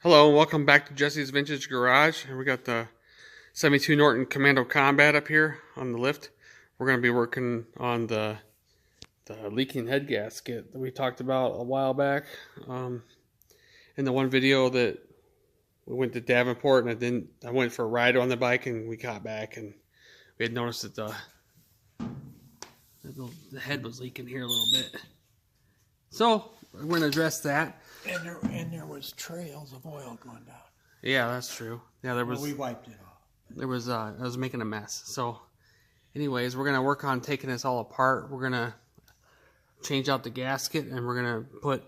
Hello, and welcome back to Jesse's Vintage Garage. And we got the 72 Norton Commando Combat up here on the lift. We're going to be working on the leaking head gasket that we talked about a while back. In the one video that we went to Davenport, and I went for a ride on the bike, and we got back, and we had noticed that the head was leaking here a little bit. So we're going to address that. And there was trails of oil going down. Yeah, that's true. Yeah, there was. Well, we wiped it off. There was. I was making a mess. So, anyways, we're gonna work on taking this all apart. We're gonna change out the gasket, and we're gonna put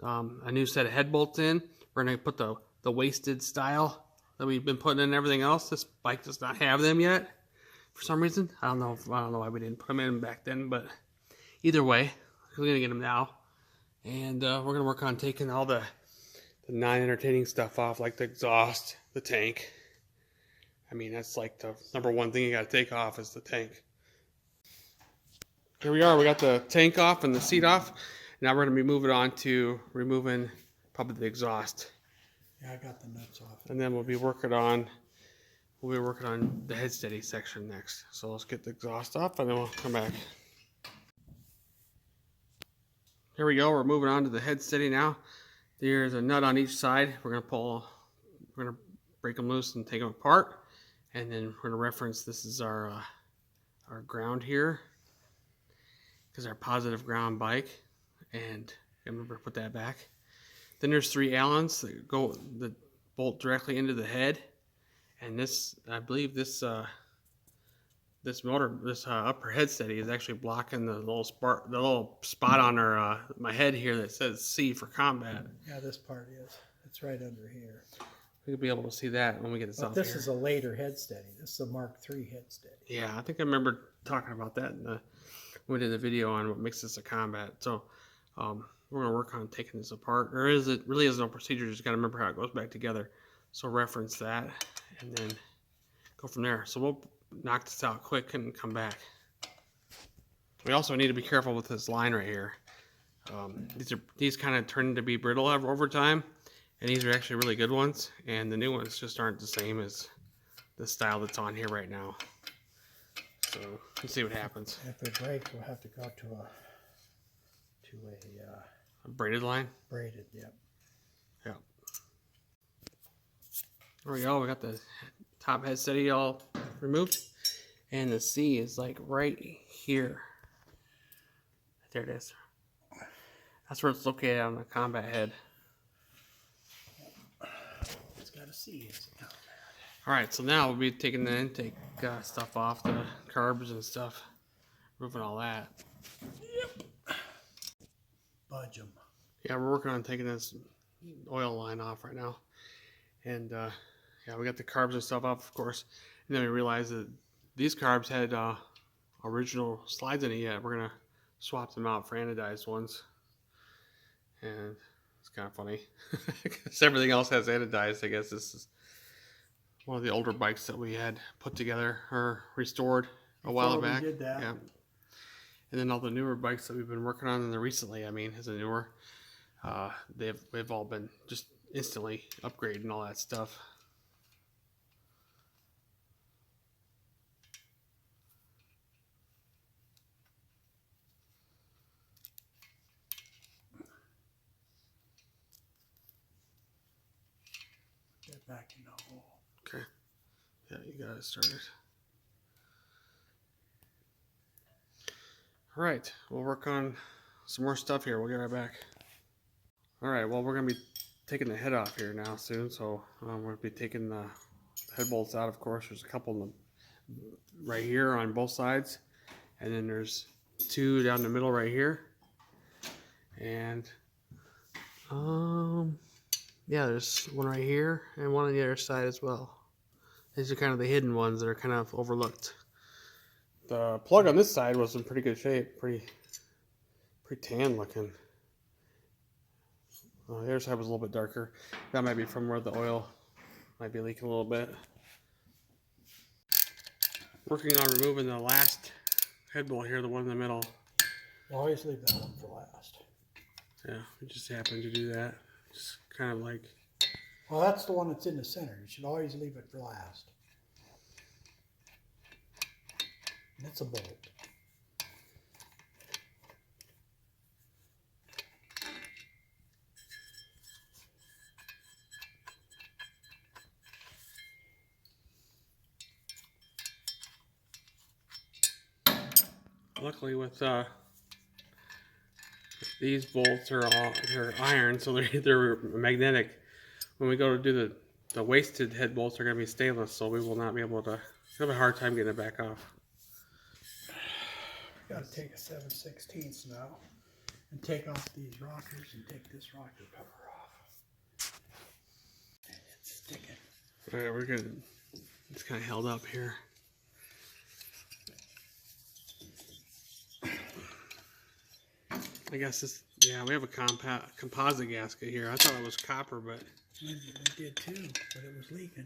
a new set of head bolts in. We're gonna put the wasted style that we've been putting in everything else. This bike does not have them yet for some reason. I don't know why we didn't put them in back then, but either way, we're gonna get them now. And we're going to work on taking all the non-entertaining stuff off, like the exhaust, the tank. I mean, that's like the number one thing you got to take off is the tank. Here we are. We got the tank off and the seat off. Now we're going to be moving on to removing probably the exhaust. Yeah, I got the nuts off. And then we'll be working on the head steady section next. So let's get the exhaust off, and then we'll come back. Here we go, we're moving on to the head steady now. There's a nut on each side. We're gonna break them loose and take them apart. And then we're gonna reference this is our ground here, because our positive ground bike. And remember to put that back. Then there's 3 Allens that bolt directly into the head. And this, I believe this upper head steady is actually blocking the little spot on my head here that says C for combat. Yeah, this part is. It's right under here. We'll be able to see that when we get this off. This is a later head steady. This is a Mark III head steady. Yeah, I think I remember talking about that when we did the video on what makes this a combat. So we're gonna work on taking this apart. Really is no procedure. You just gotta remember how it goes back together. So reference that and then go from there. So we'll knock this out quick and come back. We also need to be careful with this line right here. These kind of turn to be brittle over time, and these are actually really good ones, and the new ones just aren't the same as the style that's on here right now. So let's see what happens. If they break, we'll have to go to A braided line. Braided, yep. Yeah. There we go. We got the top head steady all removed, and the C is like right here. There it is. That's where it's located on the combat head. It's got a C. It's a combat. All right, so now we'll be taking the intake stuff off, the carbs and stuff, removing all that. Yep. Budge them. Yeah, we're working on taking this oil line off right now, and yeah, we got the carbs and stuff off, of course. And then we realized that these carbs had original slides in it yet. We're gonna swap them out for anodized ones, and it's kind of funny because everything else has anodized. I guess this is one of the older bikes that we had put together or restored a while back. We did that. Yeah. And then all the newer bikes that we've been working on recently, I mean, as a newer, they've all been just instantly upgraded and all that stuff. Get back in the hole. Okay. Yeah, you got it started. All right, we'll work on some more stuff here. We'll get right back. All right, well, we're going to be taking the head off here now soon. So we're going to be taking the head bolts out, of course. There's a couple of them right here on both sides. And then there's 2 down the middle right here. And yeah, there's one right here and one on the other side as well. These are kind of the hidden ones that are kind of overlooked. The plug on this side was in pretty good shape, pretty tan looking. The other side was a little bit darker. That might be from where the oil might be leaking a little bit. Working on removing the last head bolt here, the one in the middle. You always leave that one for last. Yeah, we just happened to do that. Just kind of like Well, that's the one that's in the center. You should always leave it for last. And it's a bolt. Luckily with these bolts are all they're iron, so they're magnetic. When we go to do the wasted head bolts are going to be stainless, so we will not be able to have a hard time getting it back off. Got to take a 7/16 now and take off these rockers and take this rocker cover off. And it's sticking. All right, we're good. It's kind of held up here. I guess this, yeah, we have a composite gasket here. I thought it was copper, but I did too, but it was leaking.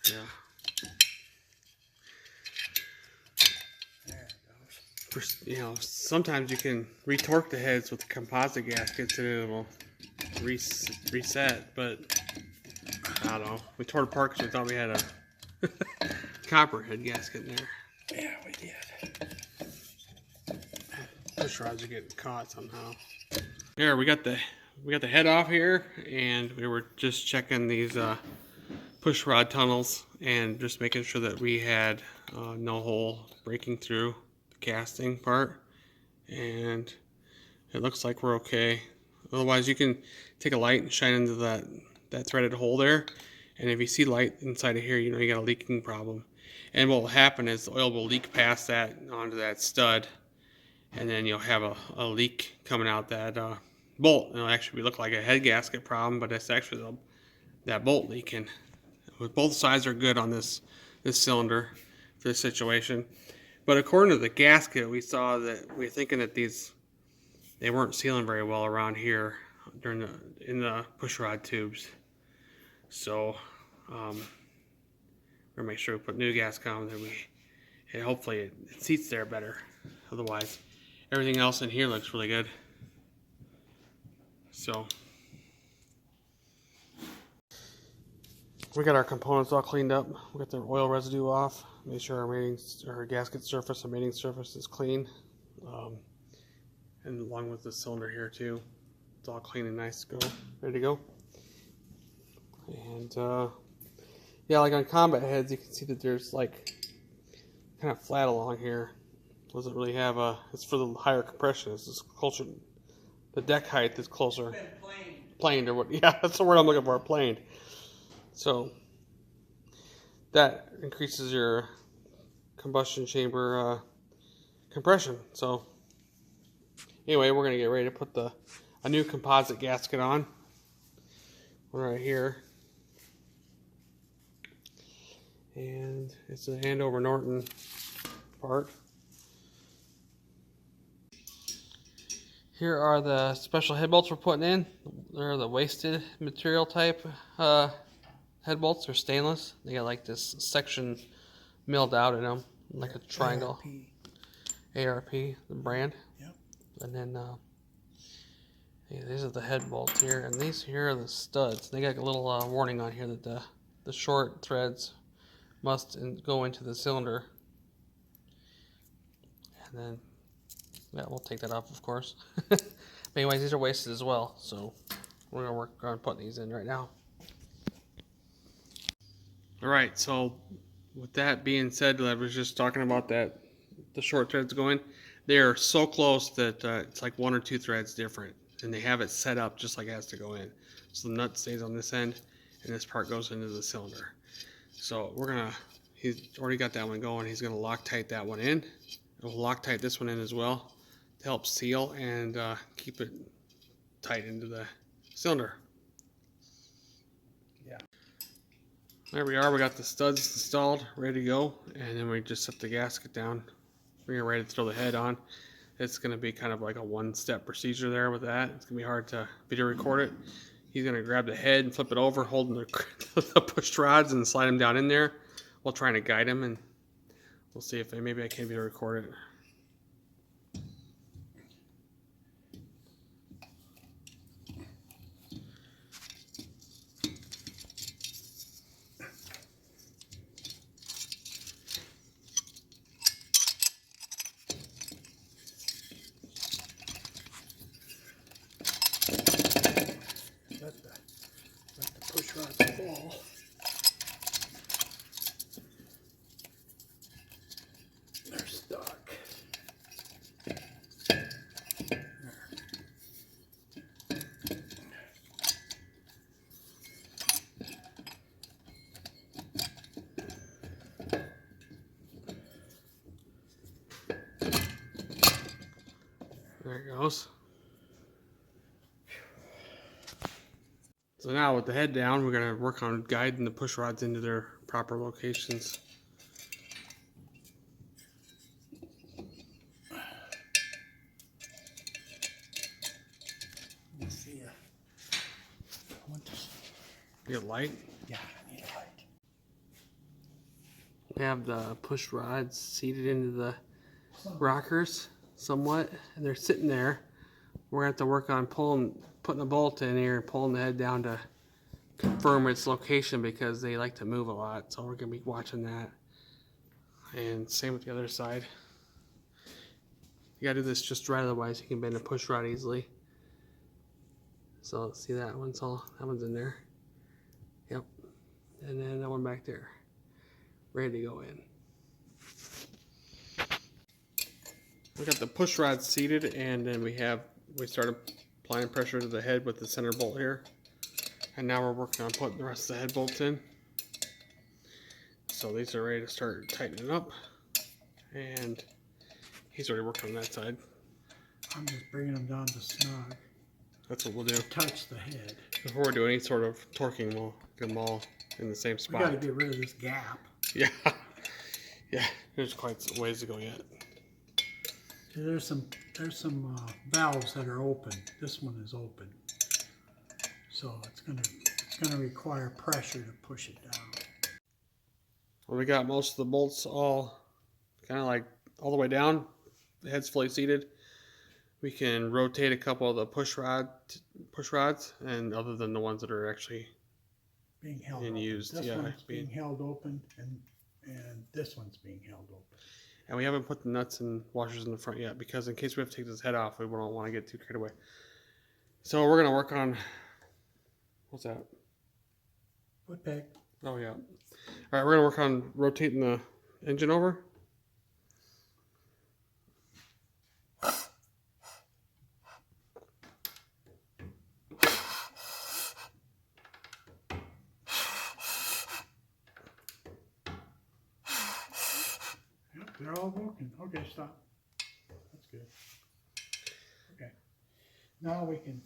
yeah. There it goes. You know, sometimes you can retorque the heads with the composite gaskets and it will reset, but I don't know. We tore it apart because we thought we had a copper head gasket in there. Yeah, we did. Push rods are getting caught somehow. Here we got the head off here, and we were just checking these push rod tunnels and just making sure that we had no hole breaking through the casting part, and it looks like we're okay. Otherwise, you can take a light and shine into that threaded hole there, and if you see light inside of here, you know you got a leaking problem. And what will happen is the oil will leak past that onto that stud, and then you'll have a leak coming out that bolt. It'll actually look like a head gasket problem, but it's actually that bolt leaking. Both sides are good on this cylinder for this situation, but according to the gasket, we saw that we're thinking that they weren't sealing very well around here in the push rod tubes. So we're gonna make sure we put new gasket on, and hopefully it seats there better. Otherwise, everything else in here looks really good. So we got our components all cleaned up. We got the oil residue off. Make sure our gasket surface, our mating surface is clean. And along with the cylinder here too. It's all clean and nice to go, ready to go. And yeah, like on combat heads, you can see that there's like kind of flat along here. Doesn't really have it's for the higher compression. It's just closer. The deck height is closer. Planed or what? Yeah, that's the word I'm looking for. Planed. So that increases your combustion chamber compression. So anyway, we're gonna get ready to put a new composite gasket on. One right here, and it's a Andover Norton part. Here are the special head bolts we're putting in. They're the wasted material type head bolts. They're stainless. They got like this section milled out in them, like a triangle. ARP, the brand. Yep. And then yeah, these are the head bolts here, and these here are the studs. They got a little warning on here that the short threads must go into the cylinder. And then yeah, we'll take that off, of course. But anyways, these are wasted as well, so we're gonna work on putting these in right now. All right, so with that being said, I was just talking about the short threads going. They are so close that it's like one or two threads different, and they have it set up just like it has to go in. So the nut stays on this end, and this part goes into the cylinder. So he's already got that one going. He's gonna Loctite that one in. We'll Loctite this one in as well to help seal and keep it tight into the cylinder. Yeah. There we are. We got the studs installed, ready to go, and then we just set the gasket down. We're ready to throw the head on. It's going to be kind of like a one-step procedure there with that. It's going to be hard to video record it. He's going to grab the head and flip it over, holding the push rods and slide them down in there while trying to guide him, and we'll see if maybe I can video record it. There it goes. So now with the head down, we're going to work on guiding the push rods into their proper locations. Let's see. Get light. Yeah, I need light. We have the push rods seated into the rockers somewhat, and they're sitting there. We're going to have to work on putting a bolt in here and pulling the head down to confirm its location because they like to move a lot. So we're going to be watching that. And same with the other side. You got to do this just right, otherwise you can bend a push rod easily. So let's see, that one's in there. Yep. And then that one back there. Ready to go in. We got the push rod seated, and then we started applying pressure to the head with the center bolt here. And now we're working on putting the rest of the head bolts in. So these are ready to start tightening up. And he's already working on that side. I'm just bringing them down to snug. That's what we'll do. Touch the head. Before we do any sort of torquing, we'll get them all in the same spot. We got to get rid of this gap. Yeah. Yeah, there's quite some ways to go yet. There's some valves that are open. This one is open, so it's gonna require pressure to push it down. Well, we got most of the bolts all kind of like all the way down. The head's fully seated. We can rotate a couple of the push rods, and other than the ones that are actually being held in open. use. This Yeah, one's being held open, and this one's being held open. And we haven't put the nuts and washers in the front yet because in case we have to take this head off, we don't want to get too carried away. So we're gonna work on, what's that? Foot peg. Oh yeah. All right, we're gonna work on rotating the engine over. They're all working. Okay, stop. That's good. Okay. Now we can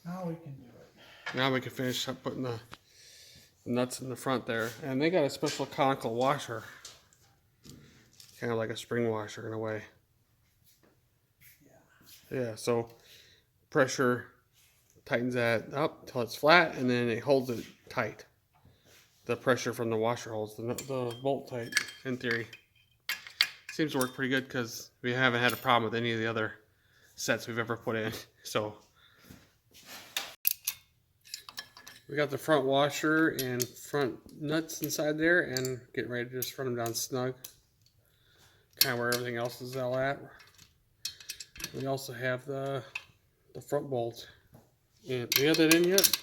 do it. Now we can finish up putting the nuts in the front there. And they got a special conical washer. Kind of like a spring washer in a way. Yeah, so pressure tightens that up till it's flat, and then it holds it tight. The pressure from the washer holds the bolt tight, in theory. Seems to work pretty good because we haven't had a problem with any of the other sets we've ever put in. So we got the front washer and front nuts inside there, and getting ready to just run them down snug. Kind of where everything else is all at. We also have the front bolt. And do you have that in yet?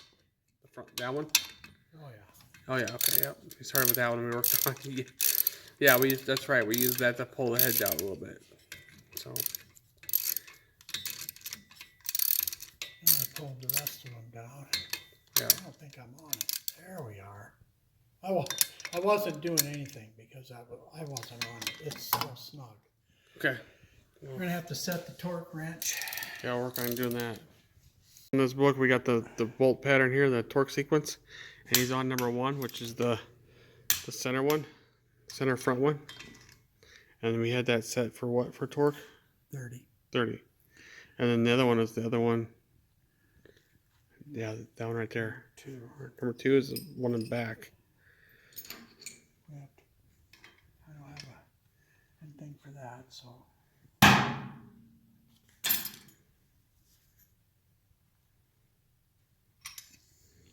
The front, that one? Oh yeah. Oh yeah, okay, yep. We started with that one and we worked on it. Yeah, that's right. We used that to pull the head down a little bit. So. And I pulled the rest of them down. Yeah. I don't think I'm on it. There we are. I wasn't doing anything because I wasn't on it. It's so snug. Okay. We're gonna have to set the torque wrench. Yeah, I'll work on doing that. In this book, we got the bolt pattern here, the torque sequence, and he's on number 1, which is the center one, center front one. And we had that set for what for torque? 30. 30. And then the other one is the other one. Yeah, that one right there. 2. Number 2 is the one in the back. I don't have anything for that, so.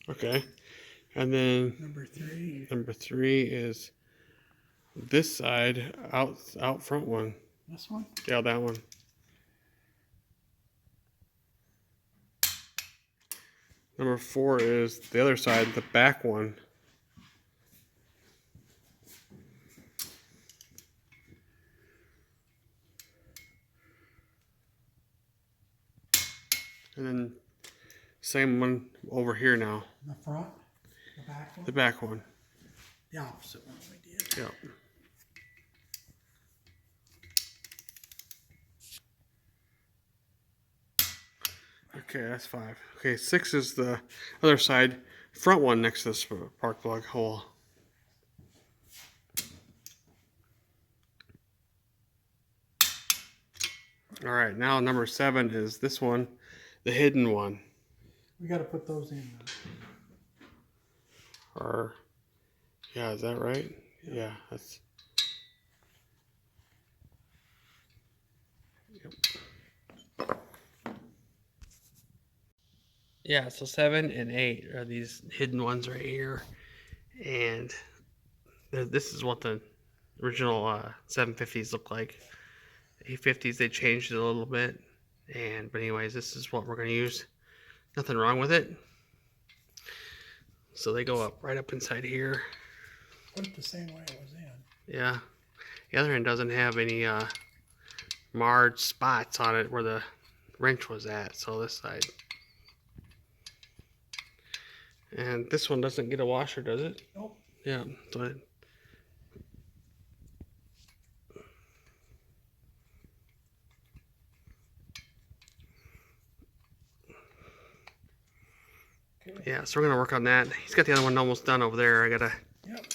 Okay. And then number 3 is this side out front one. This one? Yeah, that one. Number 4 is the other side, the back one. And then same one over here now. The front? The back one? The back one. The opposite one we did. Yep. Okay, that's 5. Okay, 6 is the other side, front one next to the spark plug hole. All right, now number 7 is this one, the hidden one. We got to put those in. Or, yeah, is that right? Yeah, that's. Yep. Yeah, so 7 and 8 are these hidden ones right here, and this is what the original 750s look like. 850s, they changed it a little bit, but anyways, this is what we're going to use. Nothing wrong with it. So they go up right up inside here. Put it the same way it was in. Yeah. The other end doesn't have any marred spots on it where the wrench was at. So this side. And this one doesn't get a washer, does it? Nope. Yeah. So it, Okay. yeah, so we're going to work on that. He's got the other one almost done over there. I got to Yep.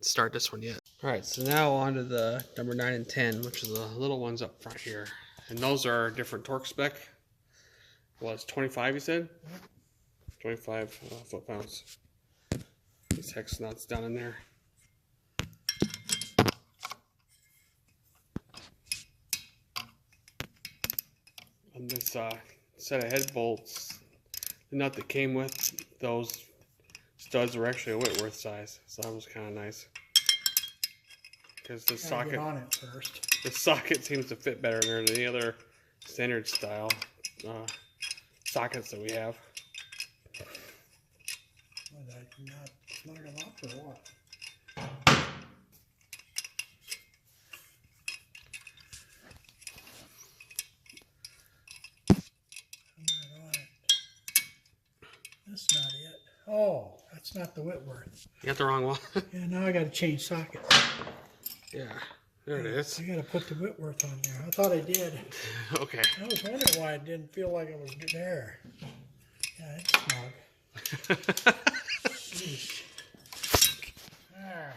start this one yet. All right, so now on to the number 9 and 10, which are the little ones up front here. And those are different torque spec. Well, it's 25, you said? Yep. 25 foot-pounds. These hex nuts down in there. And this set of head bolts, the nut that came with those studs were actually a Whitworth size, so that was kind of nice. Because the socket, Get on it first. the socket seems to fit better than any other standard style sockets that we have. Was I not snug enough or what? I'm not on it. That's not it. Oh, that's not the Whitworth. You got the wrong one? Yeah, now I got to change sockets. Yeah, there it is. I got to put the Whitworth on there. I thought I did. Okay. I was wondering why it didn't feel like it was there. Yeah, it's snug. Sheesh. Ah.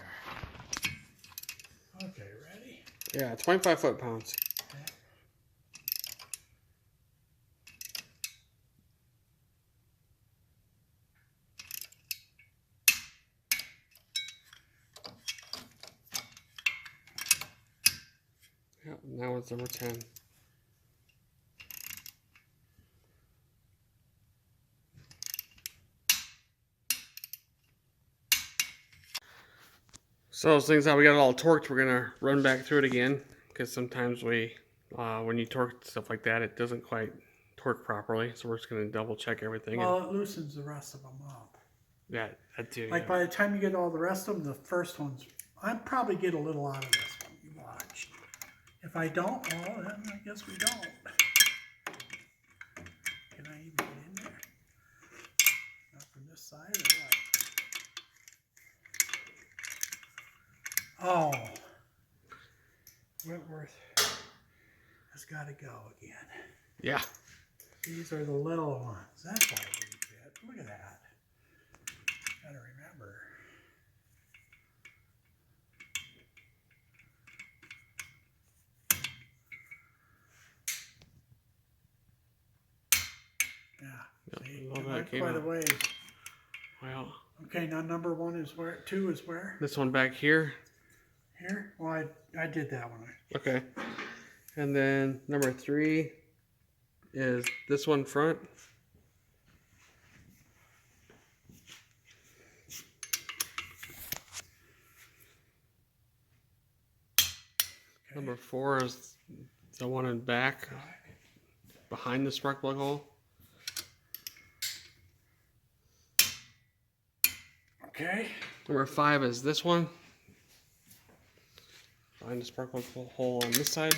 Okay, ready? Yeah, 25 foot-pounds. Yeah, now it's number 10. So those things, how we got it all torqued, we're gonna run back through it again, because sometimes we, when you torque stuff like that, it doesn't quite torque properly. So we're just gonna double check everything. Well, it loosens the rest of them up. Yeah, that too. Like yeah. by the time you get all the rest of them, the first ones, I probably get a little out of this one. You watch. If I don't, well, then I guess we don't. Can I even get in there? Not from this side or what? Oh, Whitworth has got to go again. Yeah. These are the little ones. That's why they fit. Look at that. Gotta remember. Yeah. See, love it that went came quite a out. ways. Well, Okay, now number 1 is where? 2 is where? this one back here. Here? Well, I did that one. Okay. And then number 3 is this one front. Okay. Number 4 is the one in back, behind the spark plug hole. Okay. Number 5 is this one, behind the spark plug hole on this side.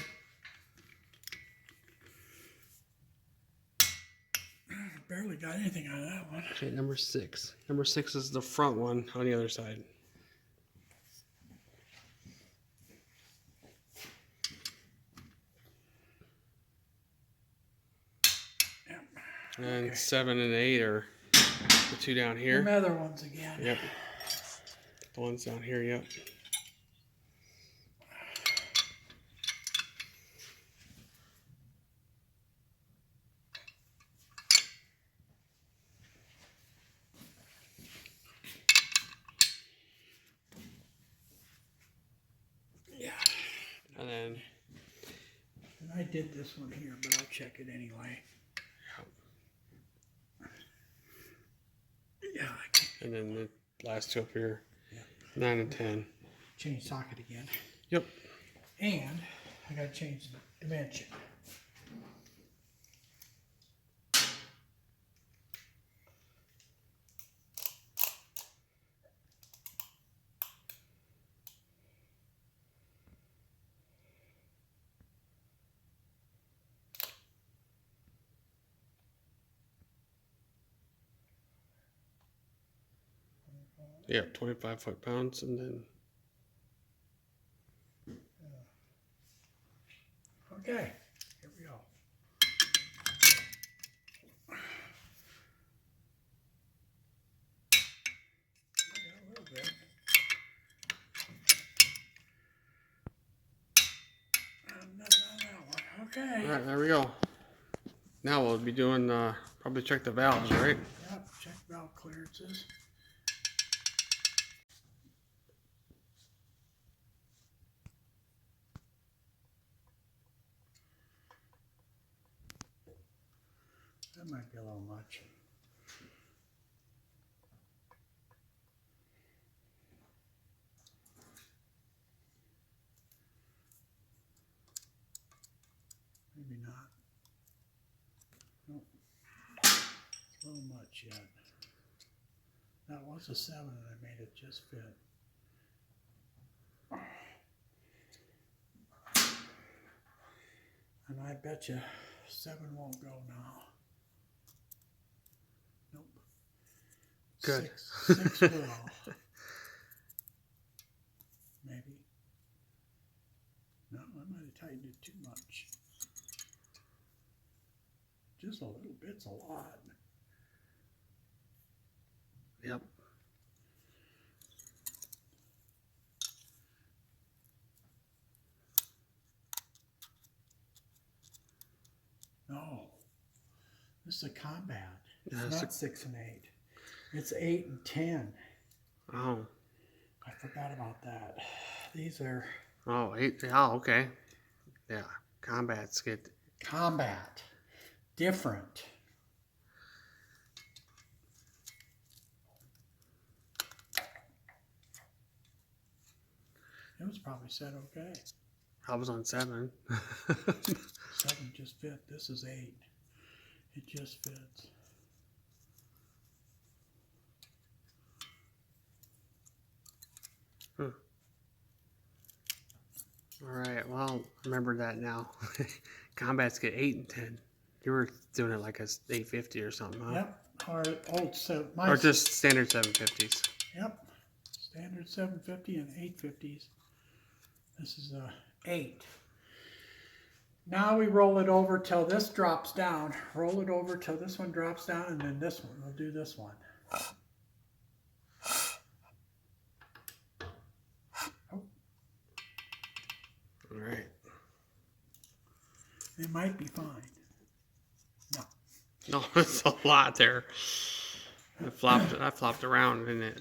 Barely got anything out of that one. Okay, number 6. Number 6 is the front one on the other side. Yep. And Okay. 7 and 8 are the two down here. The other ones again. Yep. The ones down here, yep. Yeah. And then And I did this one here, but I'll check it anyway. Yeah. and then the last two up here, Yep. 9 and 10. Change socket again. Yep. And I gotta change the dimension. Yep, 25 foot-pounds, and then Okay, here we go. Yeah, a little bit. And nothing on that one. Okay. all right, there we go. Now we'll be doing probably check the valves, right? Yep, check valve clearances. That might be a little much. Maybe not. Nope. It's a little much yet. That was a 7 and I made it just fit. And I bet you 7 won't go now. Nope. Good. 6 will. Maybe. No, I might have tightened it too much. Just a little bit's a lot. Yep. No. This is a combat. Yeah, It's it's not 6 and 8. It's 8 and 10. Oh. I forgot about that. These are Oh, 8. Oh, okay. Yeah. Combats get. combat. Different. It was probably set okay. I was on 7. 7 just fit. This is 8. It just fits. All right. Well, remember that now. Combats get 8 and 10. You were doing it like a 850 or something, huh? Yep. Or old set. Or just standard 750s. Yep. Standard 750 and 850s. This is a 8. Now we roll it over till this drops down. Roll it over till this one drops down, and then this one. We'll do this one. Oh, All right. it might be fine. No. No, it's a lot there. I flopped around, didn't it?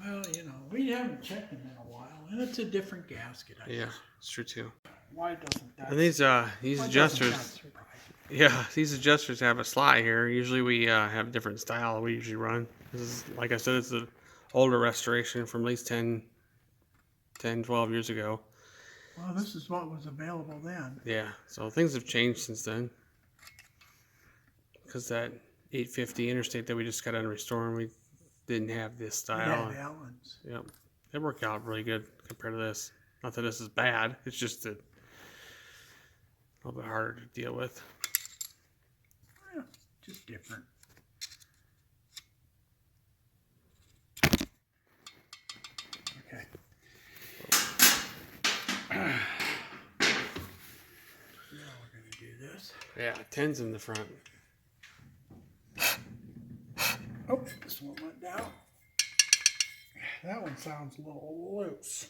Well, you know, we haven't checked them in a while, and it's a different gasket. I Yeah, guess. it's true too. Why doesn't that? And these why adjusters, doesn't that survive? yeah, these adjusters have a slot here. Usually we have different style we usually run. This is, like I said, it's an older restoration from at least 10, 12 years ago. Well, this is what was available then. Yeah, so things have changed since then. Because that 850 Interstate that we just got done restoring, we didn't have this style. Yeah, Allen's. Yep, it worked out really good compared to this. Not that this is bad, it's just a little bit harder to deal with. Yeah, just different. Okay. Now we're going to do this. Yeah, 10's in the front. That one sounds a little loose.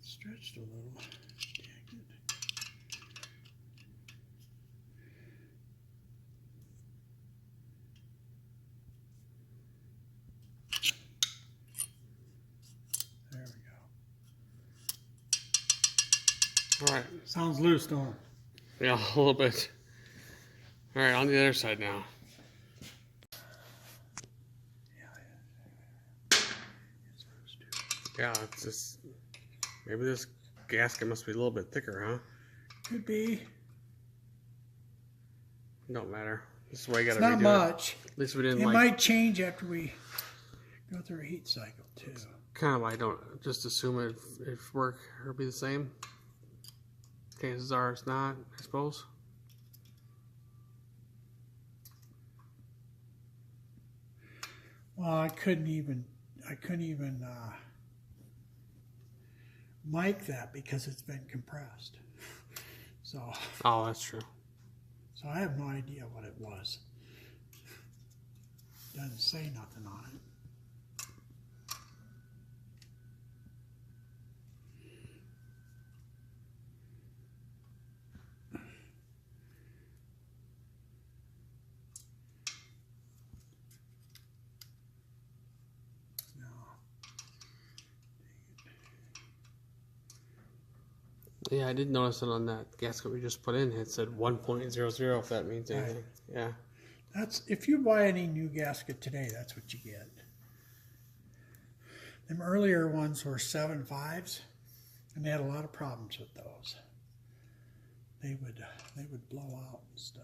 Stretched a little. Dang it. There we go. All right. Sounds loose, don't it? Yeah, a little bit. All right, on the other side now. Yeah, it's just maybe this gasket must be a little bit thicker, huh? Could be. Don't matter. This is why you gotta It's not redo much. it. At least we didn't It like. might change after we go through a heat cycle too. Kind of why I don't just assume it if work or be the same. Chances are it's not, I suppose. Well, I couldn't even mic that because it's been compressed. So Oh, that's true. I have no idea what it was. Doesn't say nothing on it. Yeah, I did notice it on that gasket we just put in. It said 1.00, if that means anything. Right. Yeah. That's if you buy any new gasket today, that's what you get. Them earlier ones were 7.5s, and they had a lot of problems with those. They would blow out and stuff.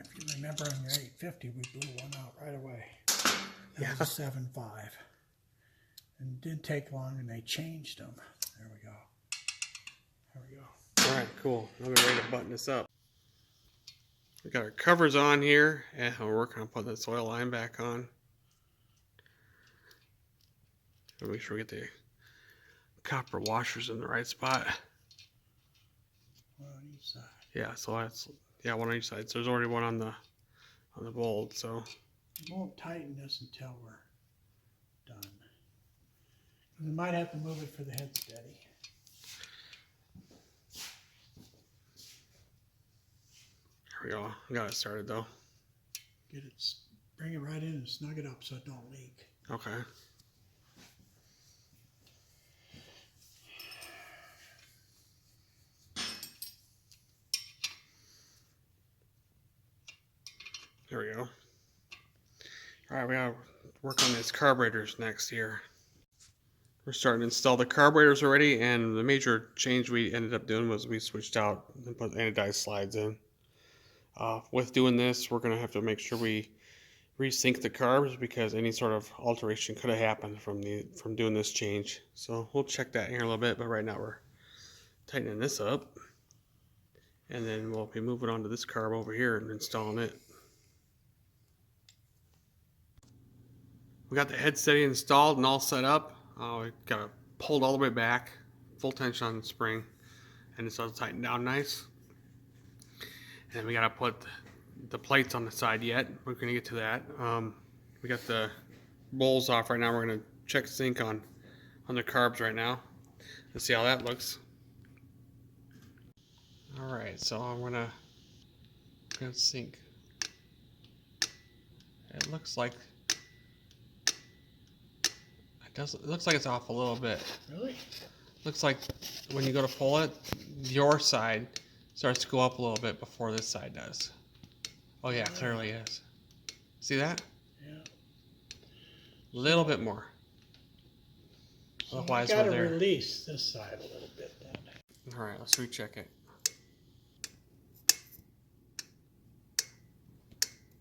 If you remember on your 850, we blew one out right away. That was a 7.5, and it didn't take long, and they changed them. There we go. There we go. All right, cool. Now we're ready to button this up. We got our covers on here, and we're working on putting this oil line back on. And make sure we get the copper washers in the right spot. One on each side. Yeah, so that's one on each side. So there's already one on the bolt. So We won't tighten this until we're done. We might have to move it for the head steady. here we go. Got it started though. Bring it right in and snug it up so it don't leak. Okay. There we go. All right, we gotta work on these carburetors next here. We're starting to install the carburetors already, and the major change we ended up doing was we switched out and put anodized slides in. With doing this, we're gonna have to make sure we resync the carbs because any sort of alteration could have happened from doing this change. So we'll check that here in a little bit, but right now we're tightening this up, and then we'll be moving on to this carb over here and installing it. We got the head steady installed and all set up. We got it pulled all the way back, full tension on the spring, and it's all tightened down nice. And we got to put the plates on the side yet. We're going to get to that. We got the bowls off right now. We're going to check sync on the carbs right now. Let's see how that looks. All right, so I'm going to sync. It looks like it looks like it's off a little bit. Really? Looks like when you go to pull it, your side starts to go up a little bit before this side does. Oh yeah, clearly is. See that? Yeah. A little bit more. Otherwise, we gotta we're there. release this side a little bit then. All right, let's recheck it.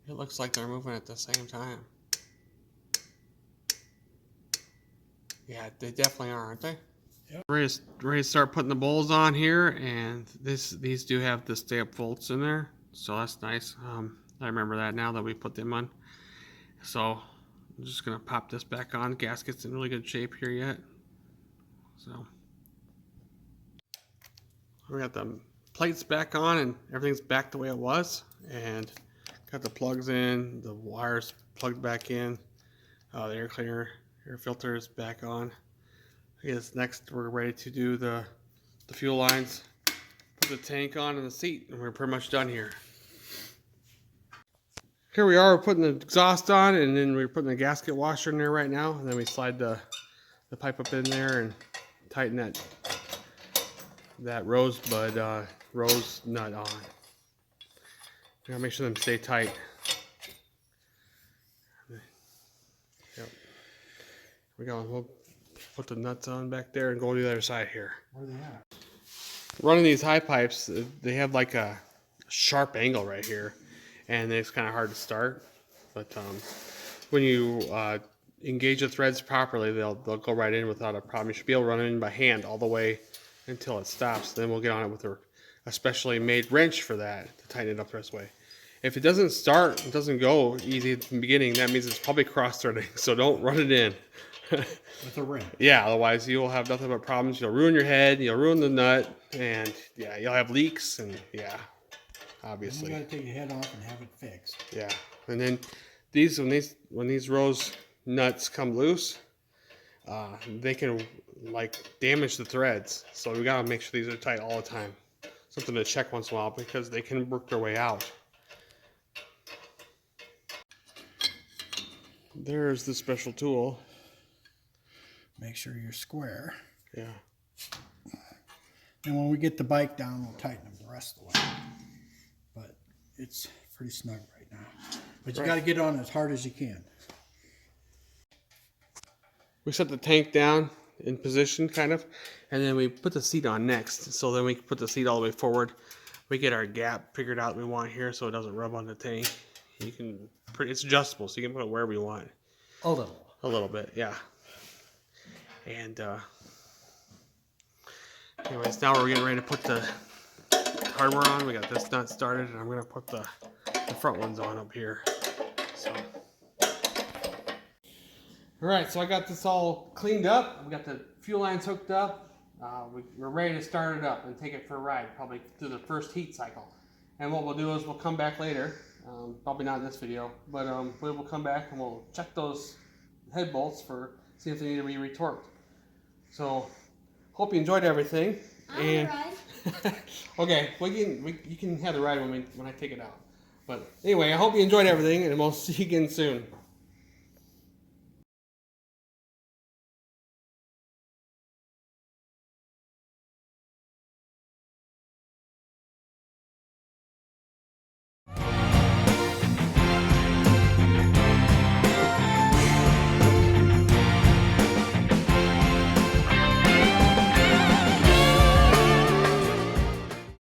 It looks like they're moving at the same time. Yeah, they definitely are, aren't they? Yep. Ready to start putting the bowls on here, and these do have the stay-up bolts in there, so that's nice. I remember that now that we put them on. So I'm just gonna pop this back on. Gasket's in really good shape here yet. So we got the plates back on and everything's back the way it was, and got the plugs in, the wires plugged back in, the air cleaner, air filter is back on. I guess next we're ready to do the fuel lines, put the tank on and the seat, and we're pretty much done here. Here we are, we're putting the exhaust on, and then we're putting the gasket washer in there right now, and then we slide the pipe up in there and tighten that rose nut on. We gotta make sure them stay tight. Yep. We'll put the nuts on back there and go to the other side here. Where are they at? Running these high pipes, they have like a sharp angle right here, and it's kind of hard to start. But when you engage the threads properly, they'll go right in without a problem. You should be able to run it in by hand all the way until it stops. Then we'll get on it with a specially made wrench for that to tighten it up this way. If it doesn't start, it doesn't go easy at the beginning, that means it's probably cross-threading, so don't run it in. With a wrench. Yeah, otherwise you'll have nothing but problems. You'll ruin your head, you'll ruin the nut, and yeah, you'll have leaks, and yeah, obviously. And you got to take your head off and have it fixed. Yeah, and then when these rose nuts come loose, they can like damage the threads. So we gotta make sure these are tight all the time. Something to check once in a while because they can work their way out. There's the special tool. Make sure you're square. Yeah. And when we get the bike down, we'll tighten them the rest of the way. But it's pretty snug right now. But you got to get on as hard as you can. We set the tank down in position, kind of, and then we put the seat on next. So then we can put the seat all the way forward. We get our gap figured out we want here so it doesn't rub on the tank. It's adjustable, so you can put it wherever you want. A little. A little bit, yeah. And anyways, now we're getting ready to put the hardware on. We got this nut started, and I'm gonna put the front ones on up here. So, all right, so I got this all cleaned up. We got the fuel lines hooked up. We're ready to start it up and take it for a ride, probably through the first heat cycle. And what we'll do is we'll come back later. Probably not in this video, but we will come back and we'll check those head bolts for see if they need to be retorqued. So, hope you enjoyed everything. And okay, you can have the ride when I take it out. But anyway, I hope you enjoyed everything, and we'll see you again soon.